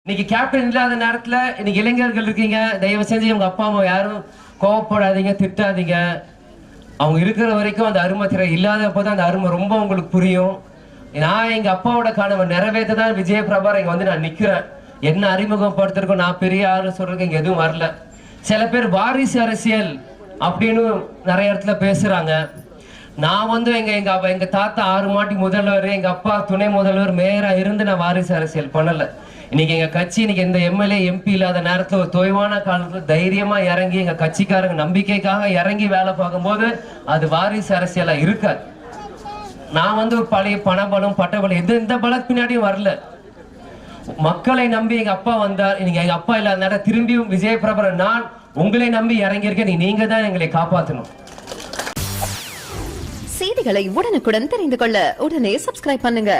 இன்னைக்கு கேப்டன் இல்லாத நேரத்துல இன்னைக்கு இளைஞர்கள் இருக்கீங்க, தயவு செஞ்சு உங்க அப்பா அம்மா யாரும் கோவப்படாதீங்க, திட்டாதீங்க. அவங்க இருக்கிற வரைக்கும் அந்த அருமை திரை இல்லாதப்போதான் அந்த அருமை ரொம்ப உங்களுக்கு புரியும். நான் எங்க அப்பாவோட கனவை நிறைவேற்ற தான் விஜய பிரபாகர் இங்க வந்து நான் நிக்கிறேன். என்ன அறிமுகப்படுத்திருக்கோம், நான் பெரிய ஆளு சொல்றதுக்கு இங்க எதுவும் வரல. சில பேர் வாரிசு அரசியல் அப்படின்னு நிறைய இடத்துல பேசுறாங்க. நான் வந்து எங்க தாத்தா 6 மாட்டி முதல்வர், எங்க அப்பா துணை முதல்வர், மேயரா இருந்து நான் வாரிசு அரசியல் பண்ணல. இன்னைக்கு எங்க கட்சி இன்னைக்கு இந்த எம்எல்ஏ எம்பி இல்லாத நேரத்துல ஒரு தொய்வான காலத்துல தைரியமா இறங்கி எங்க கட்சிக்காரங்க நம்பிக்கைக்காக இறங்கி வேலை பார்க்கும்போது அது வாரிசு அரசியலா இருக்காது. நான் வந்து ஒரு பழைய பணபலம் பட்டபலம் எந்த பலத்து பின்னாடியும் வரல. மக்களை நம்பி எங்க அப்பா வந்தார். இன்னைக்கு எங்க அப்பா இல்லாத நேரம் திரும்பியும் விஜய பிரபாகர் நான் உங்களை நம்பி இறங்கியிருக்கேன். நீங்க தான் எங்களை காப்பாற்றணும். செய்திகளை உடனுக்குடன் தெரிந்து கொள்ள உடனே சப்ஸ்கிரைப் பண்ணுங்க.